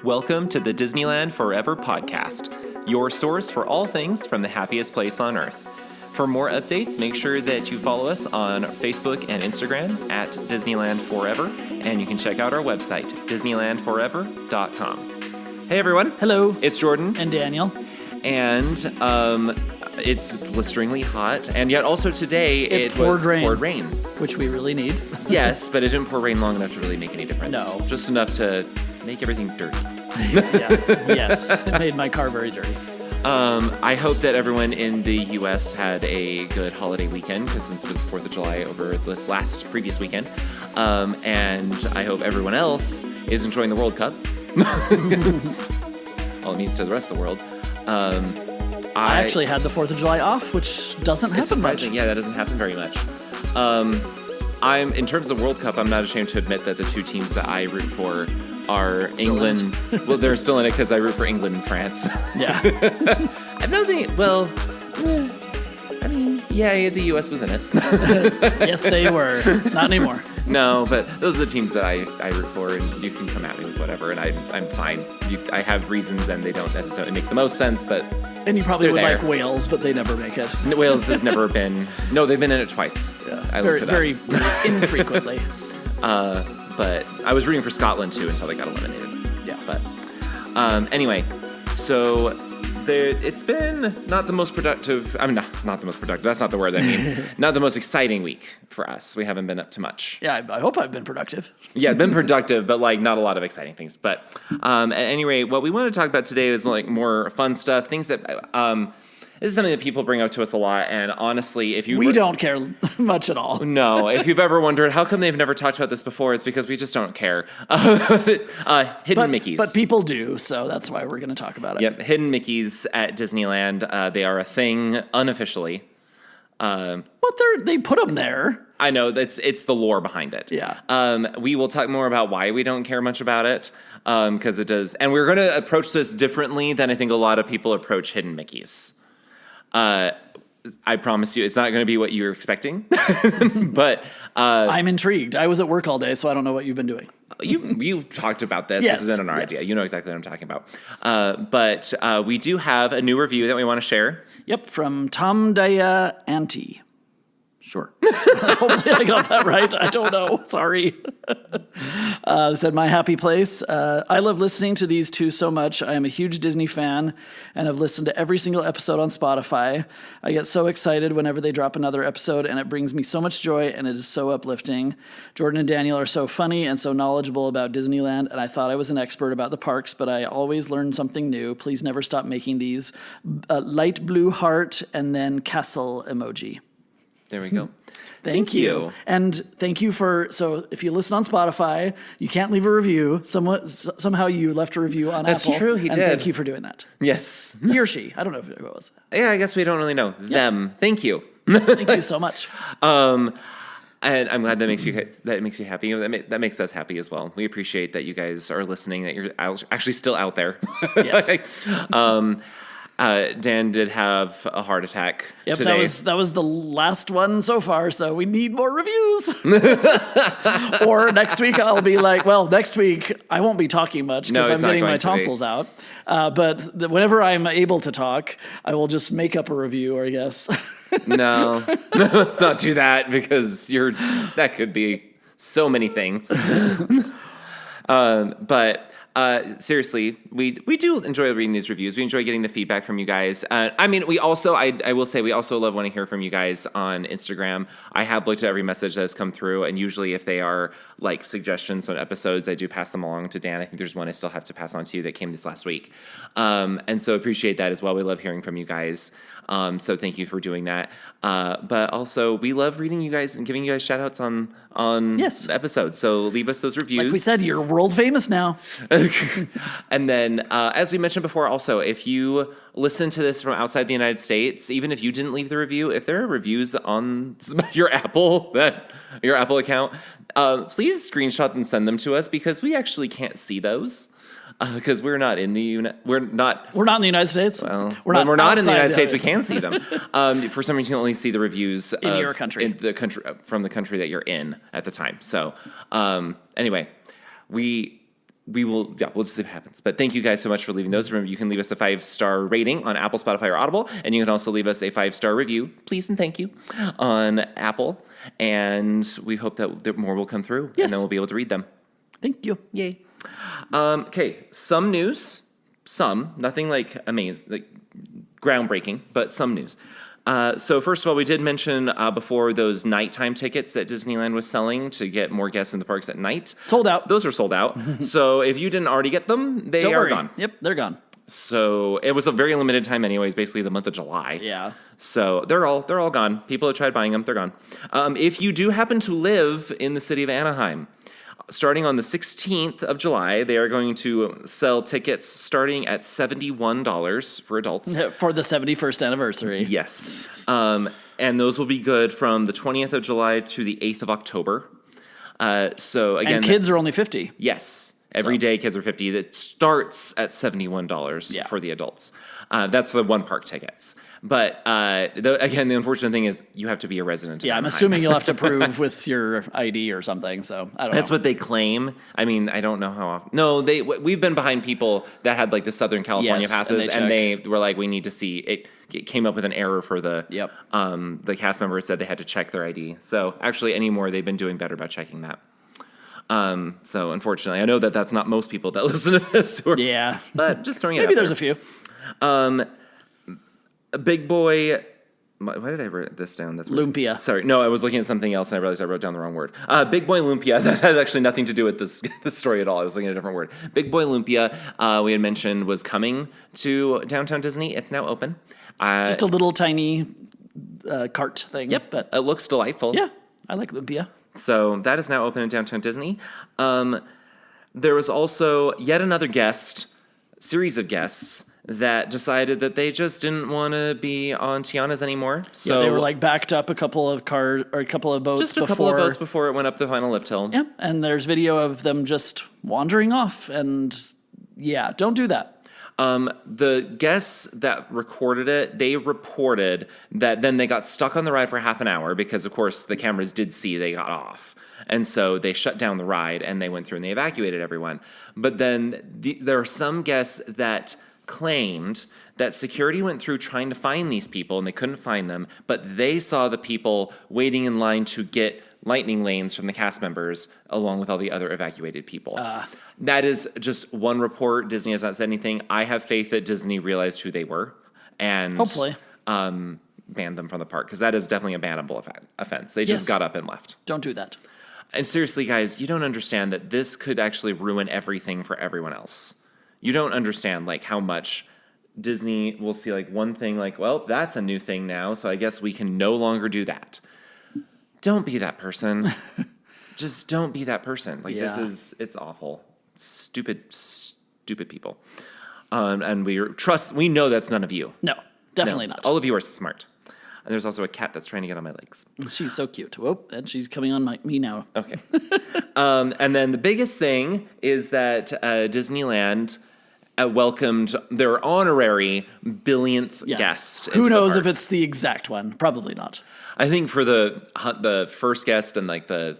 Welcome to the Disneyland Forever podcast, your source for all things from the happiest place on earth. For more updates, make sure that you follow us on Facebook and Instagram at Disneyland Forever, and you can check out our website, disneylandforever.com. Hey everyone. Hello. It's Jordan. And Daniel. And it's blisteringly hot, and yet also today it poured rain. Which we really need. Yes, but it didn't pour rain long enough to really make any difference. No. Just enough to make everything dirty. Yes, it made my car very dirty. I hope that everyone in the U.S. had a good holiday weekend, because since it was the 4th of July over this previous weekend. And I hope everyone else is enjoying the World Cup. That's all it means to the rest of the world. I actually had the 4th of July off, which doesn't happen much. Yeah, that doesn't happen very much. In terms of the World Cup, I'm not ashamed to admit that the two teams that I root for are still England. Well, they're still in it because I root for England and France. Yeah. The U.S. was in it. Yes, they were. Not anymore. No, but those are the teams that I root for, and you can come at me with whatever, and I'm fine. I have reasons, and they don't necessarily make the most sense, but and you probably would there. Like Wales, but they never make it. Wales has never been. No, they've been in it twice. Yeah, I looked it up. very infrequently. But I was rooting for Scotland too until they got eliminated. Yeah. But anyway, so it's been not the most productive. I mean, not the most productive. That's not the word I mean. Not the most exciting week for us. We haven't been up to much. Yeah, I hope I've been productive. Yeah, been productive, but like not a lot of exciting things. But at any rate, what we want to talk about today is like more fun stuff, things that this is something that people bring up to us a lot. And honestly, if you we don't care much at all. No, if you've ever wondered how come they've never talked about this before, it's because we just don't care. Hidden Mickeys. But people do, so that's why we're going to talk about it. Yep, hidden Mickeys at Disneyland. They are a thing unofficially. They put them there. I know, it's the lore behind it. Yeah. We will talk more about why we don't care much about it, because it does. And we're going to approach this differently than I think a lot of people approach hidden Mickeys. I promise you, it's not going to be what you're expecting, but I'm intrigued. I was at work all day, so I don't know what you've been doing. You've talked about this. Yes, this isn't our idea. You know exactly what I'm talking about. But we do have a new review that we want to share. Yep, from Tom Daya Auntie. Sure. Hopefully I got that right. I don't know. Sorry. Said, my happy place. I love listening to these two so much. I am a huge Disney fan and have listened to every single episode on Spotify. I get so excited whenever they drop another episode, and it brings me so much joy, and it is so uplifting. Jordan and Daniel are so funny and so knowledgeable about Disneyland, and I thought I was an expert about the parks, but I always learn something new. Please never stop making these. Light blue heart and then castle emoji. There we go. Thank you. And thank you so if you listen on Spotify, you can't leave a review. Somehow you left a review on That's Apple. That's true, he did. Thank you for doing that. Yes. He or she. I don't know if it was. Yeah, I guess we don't really know. Yep. Them. Thank you. Thank you so much. And I'm glad that makes you happy. That makes us happy as well. We appreciate that you guys are listening, that you're actually still out there. Yes. Dan did have a heart attack today. That was the last one so far, so we need more reviews. Or next week I'll be like, next week I won't be talking much because I'm getting my tonsils out. But whenever I'm able to talk, I will just make up a review, I guess. No, let's not do that, because that could be so many things. But seriously, we do enjoy reading these reviews. We enjoy getting the feedback from you guys. We also, I will say, we also love want to hear from you guys on Instagram. I have looked at every message that has come through, and usually if they are like suggestions on episodes, I do pass them along to Dan. I think there's one I still have to pass on to you that came this last week. And so appreciate that as well. We love hearing from you guys. So thank you for doing that. But also, we love reading you guys and giving you guys shout outs on episodes. So leave us those reviews. Like we said, you're world famous now. And then, as we mentioned before, also, if you listen to this from outside the United States, even if you didn't leave the review, if there are reviews on your Apple account, please screenshot and send them to us, because we actually can't see those. Because we're not in the we're not in the United States. Well, when we're not in the United States, we can see them. For some reason, you can only see the reviews in your country, from the country that you're in at the time. So, anyway, we we'll just see what happens. But thank you guys so much for leaving those. Remember, you can leave us a 5-star rating on Apple, Spotify, or Audible, and you can also leave us a 5-star review, please and thank you, on Apple. And we hope that more will come through, Yes. and then we'll be able to read them. Thank you. Yay. Okay, some news. Nothing like amazing, like groundbreaking, but some news. So first of all, we did mention before those nighttime tickets that Disneyland was selling to get more guests in the parks at night. Sold out. Those are sold out. So if you didn't already get them, they Don't are worry. gone. Yep, they're gone. So it was a very limited time anyways, basically the month of July. Yeah. So they're all gone. People have tried buying them, they're gone. If you do happen to live in the city of Anaheim, starting on the 16th of July, they are going to sell tickets starting at $71 for adults. For the 71st anniversary. Yes. And those will be good from the 20th of July to the 8th of October. So again, And kids are only 50. yes. Every day, kids are 50. That starts at $71 for the adults. That's for the one park tickets. But again, the unfortunate thing is you have to be a resident. Yeah, of I'm Anaheim. assuming you'll have to prove with your ID or something. So I don't know. That's what they claim. I mean, I don't know how often. No, we've been behind people that had like the Southern California Yes, passes, and they were like, we need to see it. It came up with an error for the. Yep. The cast members said they had to check their ID. So actually, anymore, they've been doing better about checking that. So unfortunately, I know that that's not most people that listen to this. Yeah. But just throwing it Maybe out there's there. a few. A big boy. Why did I write this down? That's weird. Lumpia. Sorry, no, I was looking at something else and I realized I wrote down the wrong word. Big Boy Lumpia. That has actually nothing to do with this story at all. I was looking at a different word. Big Boy Lumpia, we had mentioned was coming to Downtown Disney. It's now open. Just a little tiny cart thing. Yep, But it looks delightful. yeah, I like Lumpia. So that is now open in Downtown Disney. There was also yet another series of guests that decided that they just didn't want to be on Tiana's anymore. So They were like backed up a couple of boats. just a couple of boats before it went up the final lift hill. Yeah, and there's video of them just wandering off, and yeah, don't do that. The guests that recorded it, they reported that then they got stuck on the ride for half an hour because, of course, the cameras did see they got off. And so they shut down the ride and they went through and they evacuated everyone. But then there are some guests that claimed that security went through trying to find these people and they couldn't find them, but they saw the people waiting in line to get lightning lanes from the cast members along with all the other evacuated people. That is just one report. Disney has not said anything. I have faith that Disney realized who they were and Hopefully. banned them from the park because that is definitely a bannable offense. They just got up and left. Don't do that. And seriously, guys, you don't understand that this could actually ruin everything for everyone else. You don't understand like how much Disney will see like one thing like, well, that's a new thing now, so I guess we can no longer do that. Don't be that person. Just don't be that person. Like it's awful. Stupid people. And we know that's none of you. No, definitely No. not. All of you are smart. And there's also a cat that's trying to get on my legs. She's so cute. Whoop, and she's coming on me now. Okay. And then the biggest thing is that Disneyland welcomed their honorary billionth guest. Who into the knows if parks. it's the exact one? Probably not. I think for the first guest and like the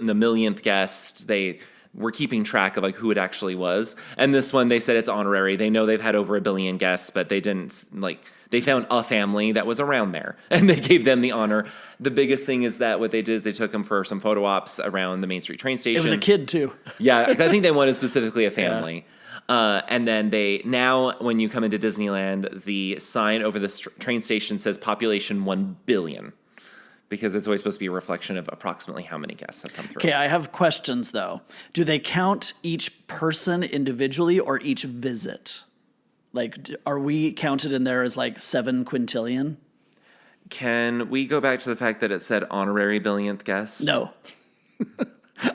millionth guest, they were keeping track of like who it actually was. And this one, they said it's honorary. They know they've had over 1 billion guests, but they didn't like. They found a family that was around there, and they gave them the honor. The biggest thing is that what they did is they took them for some photo ops around the Main Street train station. It was a kid too. Yeah, I think they wanted specifically a family. And then now when you come into Disneyland, the sign over the train station says population 1 billion. Because it's always supposed to be a reflection of approximately how many guests have come through. Okay, I have questions though. Do they count each person individually or each visit? Like, are we counted in there as like 7 quintillion? Can we go back to the fact that it said honorary billionth guest? No.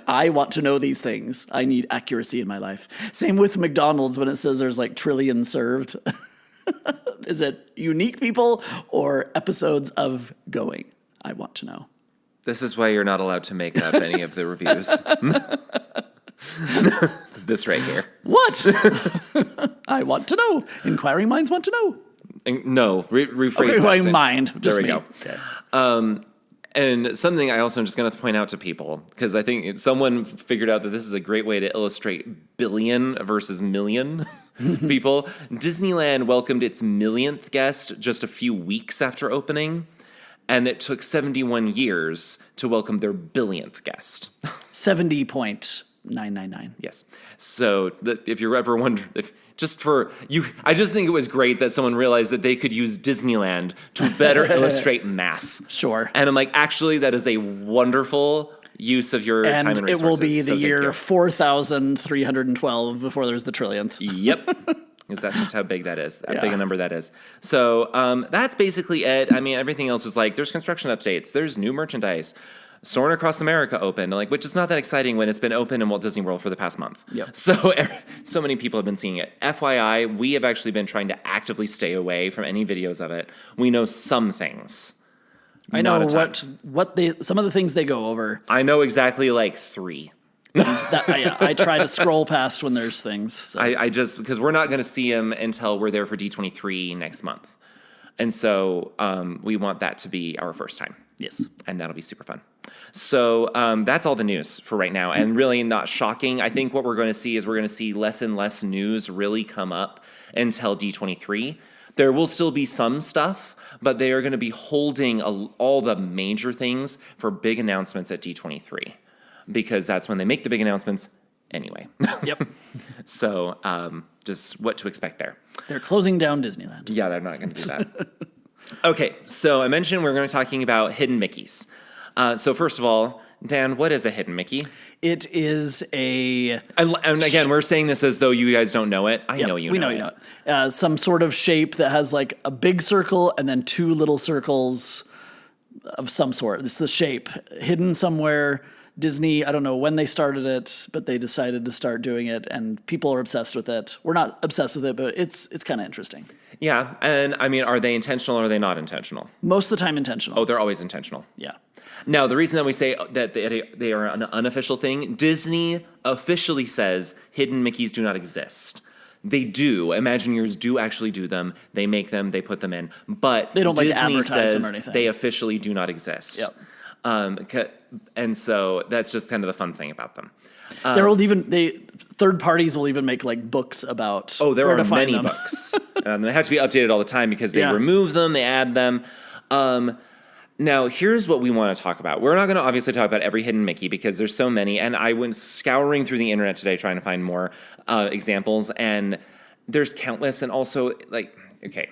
I want to know these things. I need accuracy in my life. Same with McDonald's when it says there's like trillion served. Is it unique people or episodes of going? I want to know. This is why you're not allowed to make up any of the reviews. This right here. What? I want to know. Inquiring minds want to know. No, rephrase Okay, that. my mind. Just There we me. go. Okay. And something I also am just going to point out to people, because I think someone figured out that this is a great way to illustrate billion versus million people. Disneyland welcomed its millionth guest just a few weeks after opening, and it took 71 years to welcome their billionth guest. 70.999. Yes. So if you're ever wondering, I just think it was great that someone realized that they could use Disneyland to better illustrate math. Sure. And I'm like, actually, that is a wonderful use of your time and resources. And it will be the so year 4,312 before there's the trillionth. Yep. Because that's just how big that is, how big a number that is. So that's basically it. I mean, everything else was like, there's construction updates, there's new merchandise. Soarin' Across America opened, which is not that exciting when it's been open in Walt Disney World for the past month. Yep. So many people have been seeing it. FYI, we have actually been trying to actively stay away from any videos of it. We know some things. I know some of the things they go over. I know exactly like 3. I try to scroll past when there's things. So. I just, because we're not going to see them until we're there for D23 next month. And so we want that to be our first time. Yes. And that'll be super fun. So that's all the news for right now. And really not shocking. I think what we're going to see is we're going to see less and less news really come up until D23. There will still be some stuff, but they are going to be holding all the major things for big announcements at D23. Because that's when they make the big announcements anyway. Yep. So just what to expect there. They're closing down Disneyland. Yeah, they're not going to do that. Okay, so I mentioned we're going to be talking about hidden Mickeys. So first of all, Dan, what is a hidden Mickey? It is a... And again, we're saying this as though you guys don't know it. I know you know it. We know it. Some sort of shape that has like a big circle and then 2 little circles of some sort. It's the shape hidden somewhere. Disney, I don't know when they started it, but they decided to start doing it, and people are obsessed with it. We're not obsessed with it, but it's kind of interesting. Yeah, and I mean, are they intentional or are they not intentional? Most of the time intentional. Oh, they're always intentional. Yeah. Now, the reason that we say that they are an unofficial thing, Disney officially says hidden Mickeys do not exist. They do. Imagineers do actually do them. They make them. They put them in. But they don't Disney advertise says them or anything. They officially do not exist. Yep. And so that's just kind of the fun thing about them. There will third parties will even make like books about. Oh, there where are to find many them. books. They have to be updated all the time because they remove them, they add them. Now, here's what we want to talk about. We're not going to obviously talk about every hidden Mickey because there's so many, and I went scouring through the internet today trying to find more examples, and there's countless. And also, okay,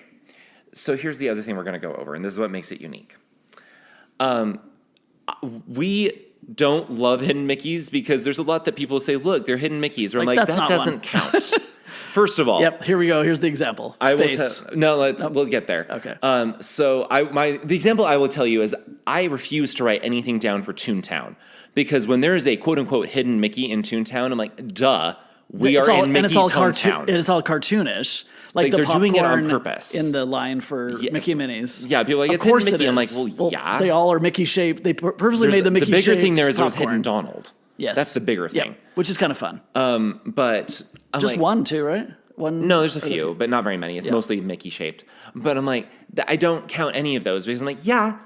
so here's the other thing we're going to go over, and this is what makes it unique. We don't love hidden Mickeys because there's a lot that people say, look, they're hidden Mickeys. Or I'm like, that doesn't count. First of all. Yep, here we go. Here's the example. Space. We'll get there. Okay. So the example I will tell you is I refuse to write anything down for Toontown because when there is a quote-unquote hidden Mickey in Toontown, I'm like, duh, we are in Mickey's hometown. It is all cartoonish. Like the they're doing it on purpose. In the line for Mickey Minis. Yeah, people are like, it's hidden Mickey. I'm like, well, yeah. They all are Mickey shaped. They purposely made the Mickey shaped. The bigger thing there is there's hidden Donald. Yes. That's the bigger thing. Yep. Which is kind of fun. But I'm just one too, right? One. No, there's a few, but not very many. It's mostly Mickey shaped. But I'm like, I don't count any of those because I'm like, yeah.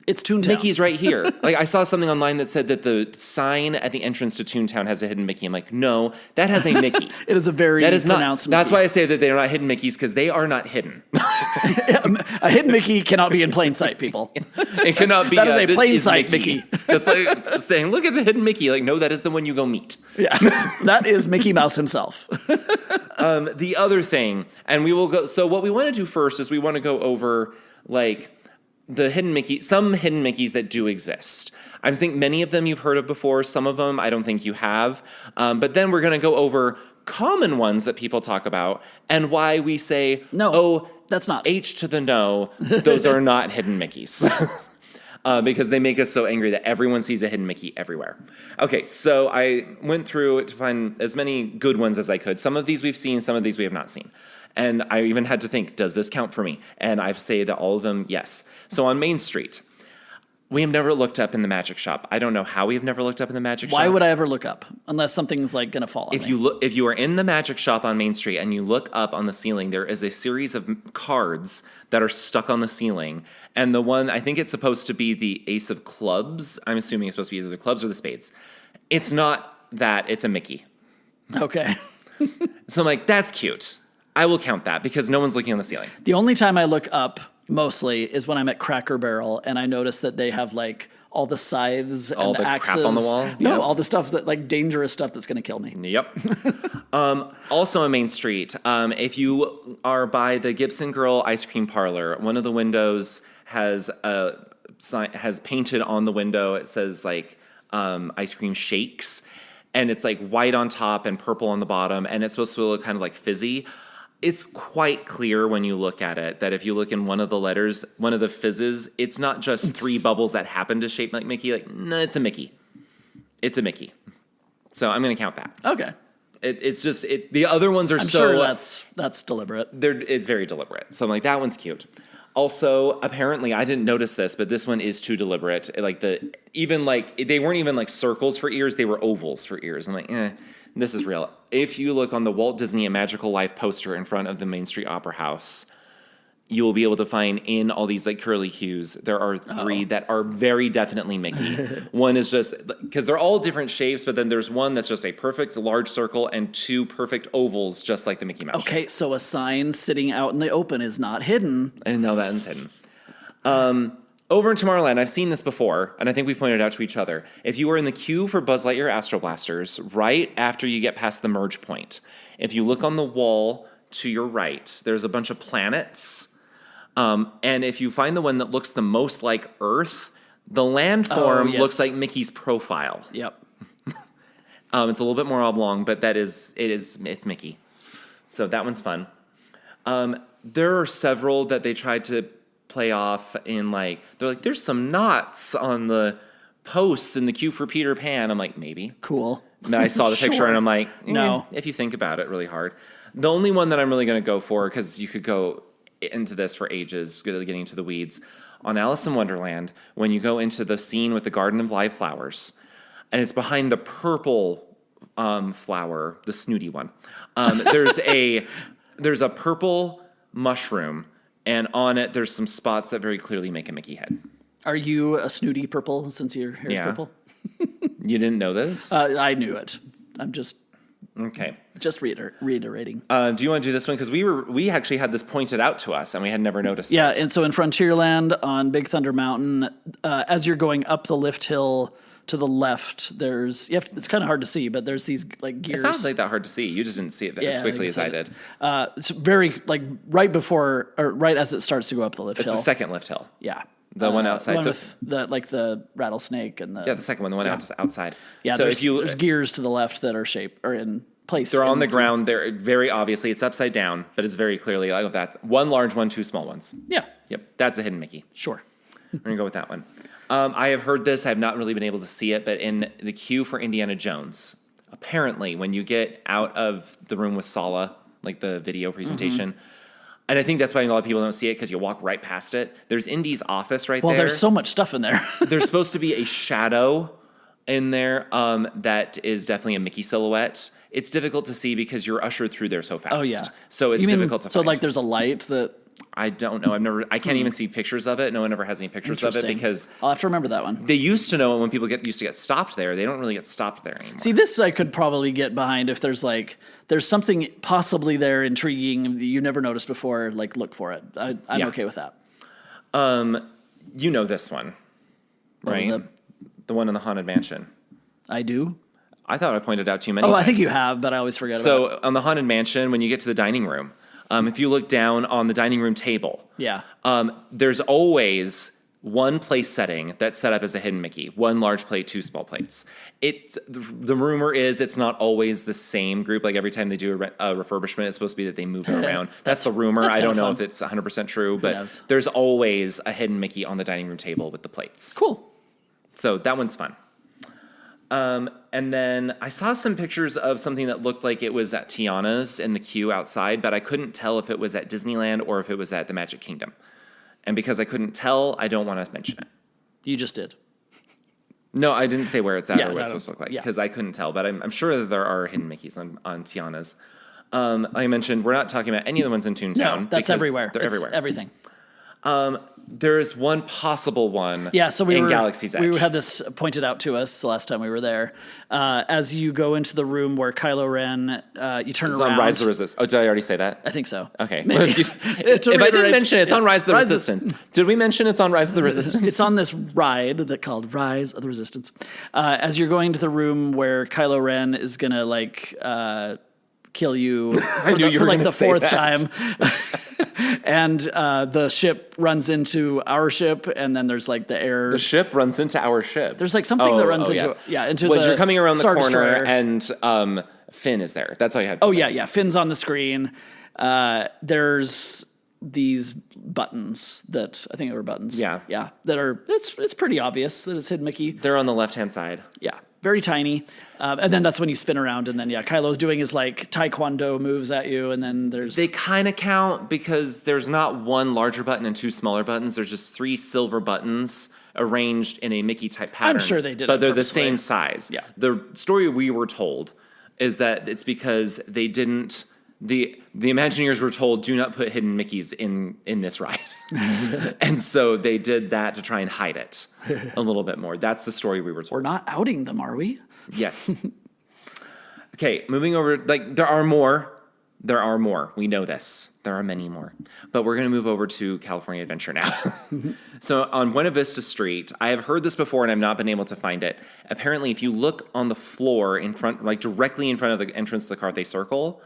It's Toontown. Mickey's right here. I saw something online that said that the sign at the entrance to Toontown has a hidden Mickey. I'm like, no, that has a Mickey. It is a very pronounced Mickey. That's why I say that they are not hidden Mickeys because they are not hidden. A hidden Mickey cannot be in plain sight, people. It cannot be. That is a plain sight Mickey. That's like saying, look, it's a hidden Mickey. Like, no, that is the one you go meet. Yeah, that is Mickey Mouse himself. The other thing, and we will go. So what we want to do first is we want to go over the hidden Mickey, some hidden Mickeys that do exist. I think many of them you've heard of before. Some of them I don't think you have. But then we're going to go over common ones that people talk about and why we say, no, oh, that's not H to the no. Those are not hidden Mickeys. Because they make us so angry that everyone sees a hidden Mickey everywhere. Okay, so I went through to find as many good ones as I could. Some of these we've seen, some of these we have not seen. And I even had to think, does this count for me? And I say that all of them, yes. So on Main Street, We have never looked up in the magic shop. I don't know how we have never looked up in the magic shop. Why would I ever look up unless something's like going to fall on If me? you look, if you are in the magic shop on Main Street and you look up on the ceiling, there is a series of cards that are stuck on the ceiling. And the one, I think it's supposed to be the Ace of Clubs. I'm assuming it's supposed to be either the clubs or the spades. It's not that. It's a Mickey. Okay. So I'm like, that's cute. I will count that because no one's looking on the ceiling. The only time I look up mostly is when I'm at Cracker Barrel and I notice that they have like all the scythes All and the axes. crap on the wall? No, Yeah. all the stuff that like dangerous stuff that's going to kill me. Yep. Also on Main Street, if you are by the Gibson Girl Ice Cream Parlor, one of the windows has a sign, has painted on the window. It says like ice cream shakes, and it's like white on top and purple on the bottom, and it's supposed to look kind of like fizzy. It's quite clear when you look at it that if you look in one of the letters, one of the fizzes, it's not just three bubbles that happen to shape like Mickey. Like, no, it's a Mickey. It's a Mickey. So I'm going to count that. Okay. It's just the other ones are I'm so sure that's deliberate. it's very deliberate. So I'm like, that one's cute. Also, apparently, I didn't notice this, but this one is too deliberate. Like they weren't even like circles for ears; they were ovals for ears. I'm like, this is real. If you look on the Walt Disney A Magical Life poster in front of the Main Street Opera House, you will be able to find in all these like curly hues, there are three that are very definitely Mickey. One is just, because they're all different shapes, but then there's one that's just a perfect large circle and two perfect ovals, just like the Mickey Mouse. Okay, so a sign sitting out in the open is not hidden. I know that is hidden. Over in Tomorrowland, I've seen this before, and I think we pointed out to each other. If you are in the queue for Buzz Lightyear Astro Blasters, right after you get past the merge point, if you look on the wall to your right, there's a bunch of planets. And if you find the one that looks the most like Earth, the landform yes. looks like Mickey's profile. Yep. It's a little bit more oblong, but it's Mickey. So that one's fun. There are several that they tried to play off in they're like, there's some knots on the posts in the queue for Peter Pan. I'm like, maybe. Cool. And I saw the picture Sure. and I'm like, No. if you think about it really hard. The only one that I'm really going to go for, because you could go into this for ages, getting into the weeds, on Alice in Wonderland, when you go into the scene with the Garden of Live Flowers, and it's behind the purple flower, the snooty one. There's a purple mushroom, and on it there's some spots that very clearly make a Mickey head. Are you a snooty purple since your hair's Yeah. purple? You didn't know this? I knew it. I'm just Okay. reiterating. Do you want to do this one? Because we actually had this pointed out to us, and we had never noticed Yeah, it. and so in Frontierland on Big Thunder Mountain, as you're going up the lift hill to the left, it's kind of hard to see, but there's these like gears. It sounds like that hard to see. You just didn't see it as quickly as I did. It's very right before or right as it starts to go up the lift It's hill. the second lift hill. Yeah. The one outside. The one So with the rattlesnake and the yeah, the second one, the one outside. yeah. So There's gears to the left that are in place. they're on the ground. They're very obviously it's upside down, but it's very clearly like that. One large one, two small ones. Yeah. Yep, that's a hidden Mickey. Sure. We're gonna go with that one. I have heard this. I have not really been able to see it, but in the queue for Indiana Jones, apparently when you get out of the room with Sala, like the video presentation, and I think that's why a lot of people don't see it because you walk right past it. There's Indy's office right there. Well, there's so much stuff in there. There's supposed to be a shadow in there that is definitely a Mickey silhouette. It's difficult to see because you're ushered through there so fast. Oh yeah. So it's difficult to so find. there's a light that. I don't know. I can't even see pictures of it. No one ever has any pictures of it Interesting. because I'll have to remember that one. they used to know it when people used to get stopped there. They don't really get stopped there anymore. See, this I could probably get behind if there's something possibly there intriguing that you never noticed before. Like, look for it. I'm okay with that. You know this one, What was right? it? The one in the Haunted Mansion. I do. I thought I pointed out to you many Oh, times. I think you have, but I always forget about it. So on the Haunted Mansion, when you get to the dining room, if you look down on the dining room table, Yeah. there's always one place setting that's set up as a hidden Mickey. One large plate, two small plates. The rumor is it's not always the same group. Like every time they do a refurbishment, it's supposed to be that they move it around. That's the rumor. that's I don't kinda know fun. if it's 100% true, but knows? there's always a hidden Mickey on the dining room table with the plates. Cool. So that one's fun. And then I saw some pictures of something that looked like it was at Tiana's in the queue outside, but I couldn't tell if it was at Disneyland or if it was at the Magic Kingdom. And because I couldn't tell, I don't want to mention it. You just did. No, I didn't say where it's at Yeah, or what it's no, supposed to look like yeah. because I couldn't tell, but I'm sure that there are hidden Mickeys on Tiana's. I mentioned we're not talking about any of the ones in Toontown. No, that's because everywhere. They're It's everywhere. everything. There is one possible one Yeah, so in Galaxy's Edge. we had this pointed out to us the last time we were there. As you go into the room where Kylo Ren, you turn It's around. on Rise of the Resistance. Oh, did I already say that? I think so. Okay. Maybe. If I didn't mention it, it's on Rise of the Rise of- Resistance. Did we mention it's on Rise of the Resistance? It's on this ride that called Rise of the Resistance. As you're going to the room where Kylo Ren is gonna kill you for, knew you for were like gonna the say fourth that. time. And the ship runs into our ship, and then there's like the air. The ship runs into our ship. There's like something that runs into into when the you're coming around the Star corner Destroyer. and Finn is there. That's all you had. Oh yeah, Finn's on the screen. There's these buttons that I think they were buttons. Yeah. That are it's pretty obvious that it's hidden Mickey. They're on the left-hand side. Yeah, very tiny. And then that's when you spin around, and then Kylo's doing his like taekwondo moves at you, and then there's They kind of count because there's not one larger button and two smaller buttons. There's just 3 silver buttons arranged in a Mickey type pattern. sure they did it but they're the purposely. same size. Yeah. The story we were told is that it's because they didn't. The Imagineers were told, do not put hidden Mickeys in this ride. And so they did that to try and hide it a little bit more. That's the story we were told. we're not outing them, are we? Yes. Okay, moving over. Like, there are more. There are more. We know this. There are many more. But we're going to move over to California Adventure now. So on Buena Vista Street, I have heard this before and I've not been able to find it. Apparently, if you look on the floor in front, like directly in front of the entrance to the Carthay Circle,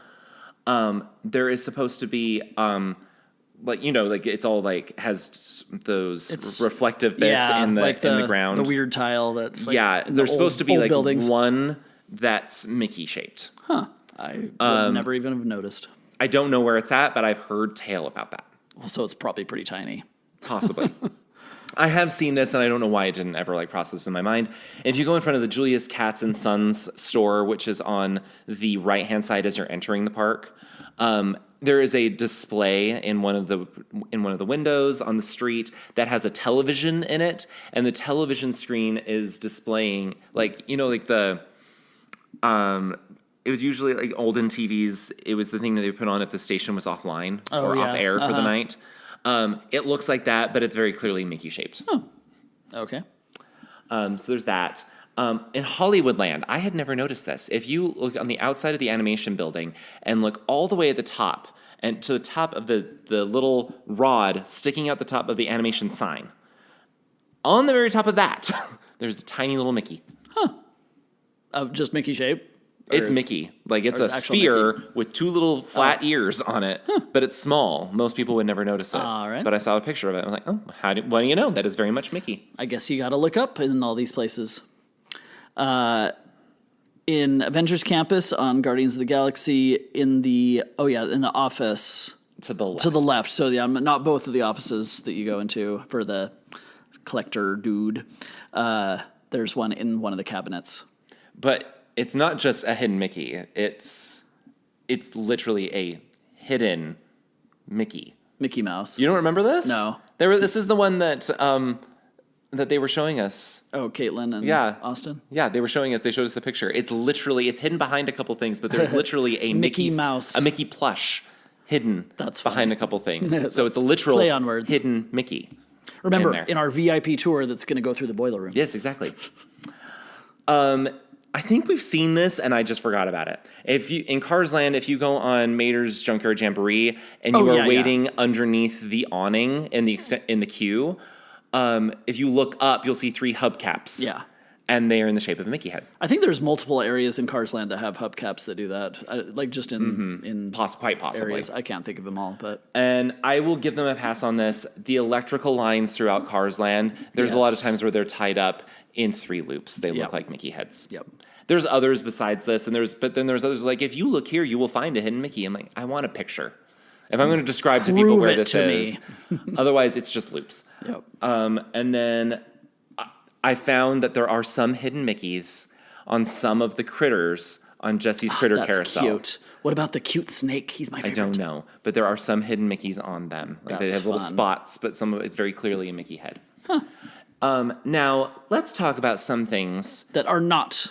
there is supposed to be, like it's all like has those reflective bits in the ground. The weird tile that's like in the there's supposed to be old like buildings. one that's Mickey shaped. I would never even have noticed. I don't know where it's at, but I've heard tale about that. So it's probably pretty tiny. Possibly. I have seen this, and I don't know why it didn't ever like process in my mind. If you go in front of the Julius Katz and Sons store, which is on the right-hand side as you're entering the park, there is a display in one of the windows on the street that has a television in it, and the television screen is displaying it was usually like olden TVs. It was the thing that they put on if the station was offline or off air for the night. It looks like that, but it's very clearly Mickey shaped. Oh, okay. So there's that. In Hollywoodland, I had never noticed this. If you look on the outside of the animation building and look all the way at the top and to the top of the little rod sticking out the top of the animation sign, on the very top of that, there's a tiny little Mickey. Just Mickey shape. It's Mickey. Like, it's a it's actual sphere Mickey? with 2 little flat ears on it, but it's small. Most people would never notice it. All right. But I saw a picture of it. I was like, oh, what do you know? That is very much Mickey. I guess you got to look up in all these places. In Avengers Campus on Guardians of the Galaxy, in the office To the left. to the left. So not both of the offices that you go into for the collector dude. There's one in one of the cabinets. But it's not just a hidden Mickey. It's literally a hidden Mickey. Mickey Mouse. You don't remember this? No. This is the one that they were showing us. Oh, Caitlin and Austin? Yeah, they were showing us. They showed us the picture. It's hidden behind a couple things, but there's literally a Mickey Mouse. a Mickey plush hidden That's behind funny. a couple things. So it's a literal Play on words. hidden Mickey. Remember, there. in our VIP tour that's going to go through the boiler room. Yes, exactly. I think we've seen this, and I just forgot about it. In Cars Land, if you go on Mater's Junkyard Jamboree and you are waiting underneath the awning in the queue, if you look up, you'll see 3 hubcaps. Yeah. And they are in the shape of a Mickey head. I think there's multiple areas in Cars Land that have hubcaps that do that. Like just in Quite possibly. areas. I can't think of them all, but And I will give them a pass on this. The electrical lines throughout Cars Land, there's a lot of Yes. times where they're tied up in 3 loops. They Yep. look like Mickey heads. Yep. There's others besides this, but then there's others like, if you look here, you will find a hidden Mickey. I'm like, I want a picture. If I'm going to describe to people Prove where it this to is, otherwise it's just loops. Yep. And then I found that there are some hidden Mickeys on some of the critters on Jesse's Critter that's Carousel. cute. What about the cute snake? He's my I favorite. don't know, but there are some hidden Mickeys on them. Like they That's have little fun. spots, but some of it's very clearly a Mickey head. Now, let's talk about some things that are not.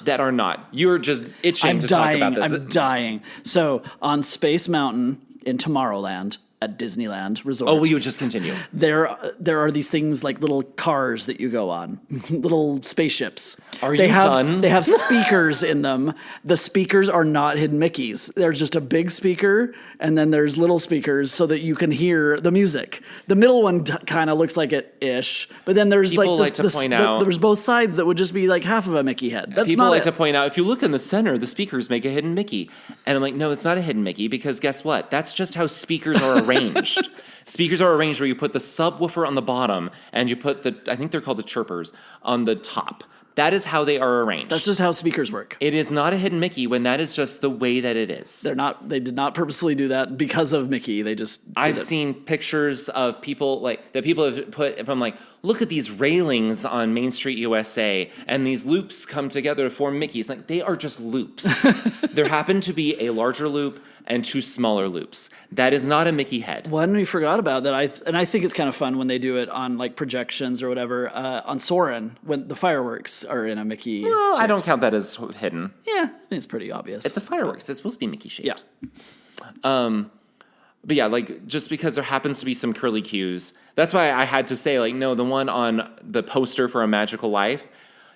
You're just itching to talk about this. I'm dying. So on Space Mountain in Tomorrowland at Disneyland Resort. Oh, we would just continue. There are these things like little cars that you go on, little spaceships. Are you done? They have speakers in them. The speakers are not hidden Mickeys. There's just a big speaker, and then there's little speakers so that you can hear the music. The middle one kind of looks like it-ish, but then there's People like to point out. There's both sides that would just be like half of a Mickey head. That's People not like it. to point out, if you look in the center, the speakers make a hidden Mickey. And I'm like, no, it's not a hidden Mickey, because guess what? That's just how speakers are arranged. Speakers are arranged where you put the subwoofer on the bottom and you put I think they're called the chirpers, on the top. That is how they are arranged. That's just how speakers work. It is not a hidden Mickey when that is just the way that it is. They did not purposely do that because of Mickey. They just I've seen pictures of people that people have put from look at these railings on Main Street USA, and these loops come together to form Mickeys. Like, they are just loops. There happen to be a larger loop and two smaller loops. That is not a Mickey head. One we forgot about that I think it's kind of fun when they do it on like projections or whatever on Soarin' when the fireworks are in a Mickey. Well, I don't count that as hidden. Yeah, it's pretty obvious. It's a fireworks. It's supposed to be Mickey shaped. Yeah. But yeah, just because there happens to be some curly cues, that's why I had to say, no, the one on the poster for A Magical Life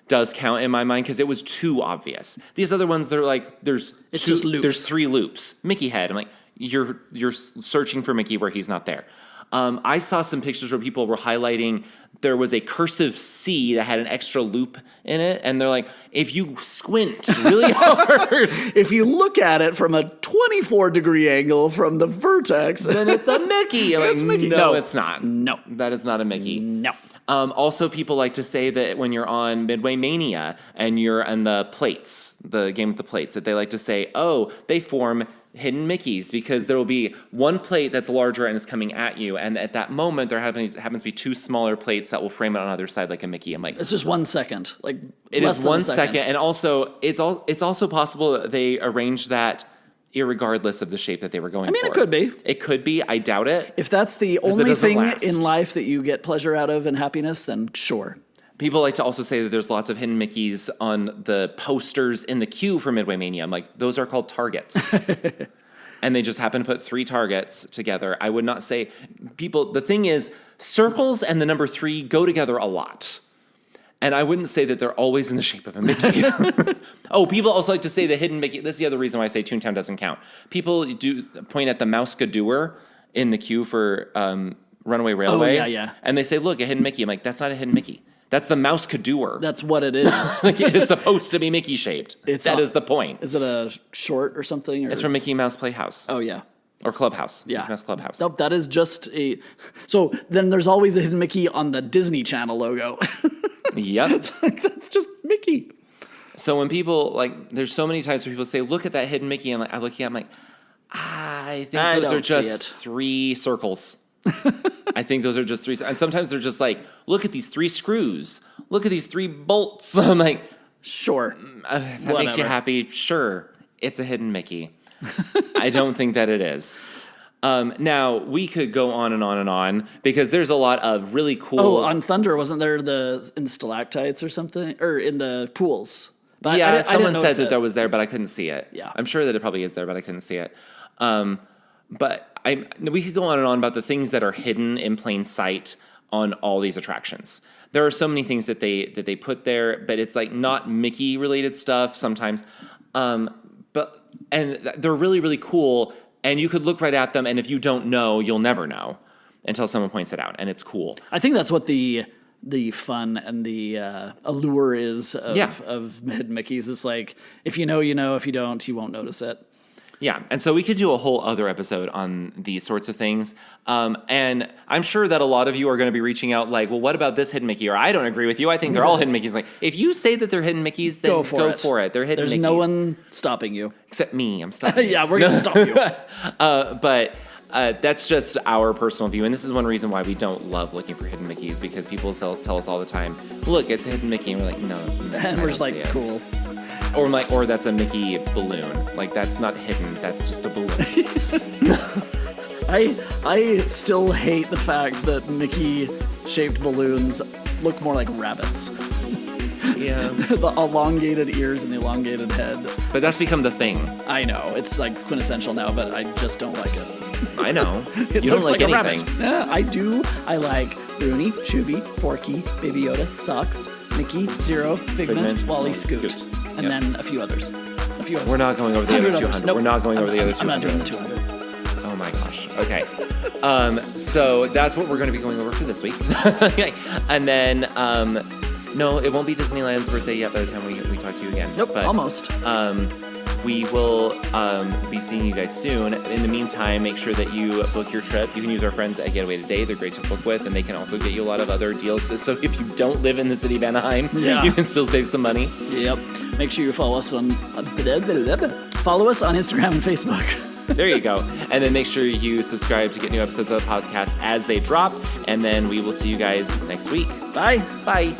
does count in my mind because it was too obvious. These other ones, they're there's just loops. There's 3 loops. Mickey head. I'm like, you're searching for Mickey where he's not there. I saw some pictures where people were highlighting there was a cursive C that had an extra loop in it, and they're like, if you squint really hard, if you look at it from a 24-degree angle from the vertex, then it's a Mickey. It's Mickey. No, it's not. No. That is not a Mickey. No. Also, people like to say that when you're on Midway Mania and you're on the plates, the game with the plates, that they like to say, oh, they form hidden Mickeys because there will be one plate that's larger and is coming at you, and at that moment there happens to be 2 smaller plates that will frame it on either side like a Mickey. I'm like, it's just 1 second. Like, it less is than 1 a second, and also it's also possible that they arranged that irregardless of the shape that they were going for. I mean, it could be. It could be. I doubt it. If that's the only doesn't thing last. in life that you get pleasure out of and happiness, then sure. People like to also say that there's lots of hidden Mickeys on the posters in the queue for Midway Mania. I'm like, those are called targets. And they just happen to put 3 targets together. I would not say the thing is, circles and the number 3 go together a lot. And I wouldn't say that they're always in the shape of a Mickey. Oh, people also like to say the hidden Mickey. This is the other reason why I say Toontown doesn't count. People do point at the Mouse-Gadooer in the queue for Runaway Railway. Oh, yeah. And they say, look, a hidden Mickey. I'm like, that's not a hidden Mickey. That's the Mouse-Gadooer. That's what it is. It's supposed to be Mickey shaped. That is the point. Is it a short or something? Or? It's from Mickey Mouse Playhouse. Oh, yeah. Or Clubhouse. Yeah. Mickey Mouse Clubhouse. Nope, that is just a... So then there's always a hidden Mickey on the Disney Channel logo. Yep. That's just Mickey. So when people, there's so many times where people say, look at that hidden Mickey, and I look at it, I'm like, I think those are just 3 circles. I think those are just 3. And sometimes they're just like, look at these 3 screws. Look at these 3 bolts. I'm like, sure. If that makes you happy, sure. It's a hidden Mickey. I don't think that it is. Now, we could go on and on and on because there's a lot of really cool... Oh, on Thunder, wasn't there in the stalactites or something? Or in the pools? But yeah, I someone didn't said that was there, but I couldn't see it. Yeah. I'm sure that it probably is there, but I couldn't see it. But we could go on and on about the things that are hidden in plain sight on all these attractions. There are so many things that they put there, but it's not Mickey related stuff sometimes. And they're really, really cool. And you could look right at them, and if you don't know, you'll never know until someone points it out, and it's cool. I think that's what the fun and the allure is of hidden Mickeys. It's like, if you know, you know. If you don't, you won't notice it. Yeah, and so we could do a whole other episode on these sorts of things. And I'm sure that a lot of you are going to be reaching out like, well, what about this hidden Mickey? Or I don't agree with you. I think they're all hidden Mickeys. Like, if you say that they're hidden Mickeys, then go for it. They're hidden Mickeys. There's no one stopping you. Except me. I'm stopping you. Yeah, we're going to stop you. But that's just our personal view. And this is one reason why we don't love looking for hidden Mickeys, because people tell us all the time, look, it's a hidden Mickey. And we're like, no. And we're just like, cool. Or that's a Mickey balloon. Like, that's not hidden. That's just a balloon. I still hate the fact that Mickey-shaped balloons look more like rabbits. Yeah. The elongated ears and the elongated head. But that's become the thing. I know. It's like quintessential now, but I just don't like it. I know. It You don't looks like a anything. rabbit. Yeah, I do. I like Rooney, Chubby, Forky, Baby Yoda, Socks, Mickey, Zero, Figment, Wally, Scoot. And Yep. then a few others. We're not going over the other 200. Nope. We're not going over the other 200. I'm not doing the 200. Oh my gosh. Okay. So that's what we're going to be going over for this week. And then, no, it won't be Disneyland's birthday yet by the time we talk to you again. Nope, but, almost. We will be seeing you guys soon. In the meantime, make sure that you book your trip. You can use our friends at Getaway Today. They're great to book with, and they can also get you a lot of other deals. So if you don't live in the city of Anaheim, you can still save some money. Yep. Make sure you follow us on Instagram and Facebook. There you go. And then make sure you subscribe to get new episodes of the podcast as they drop. And then we will see you guys next week. Bye. Bye.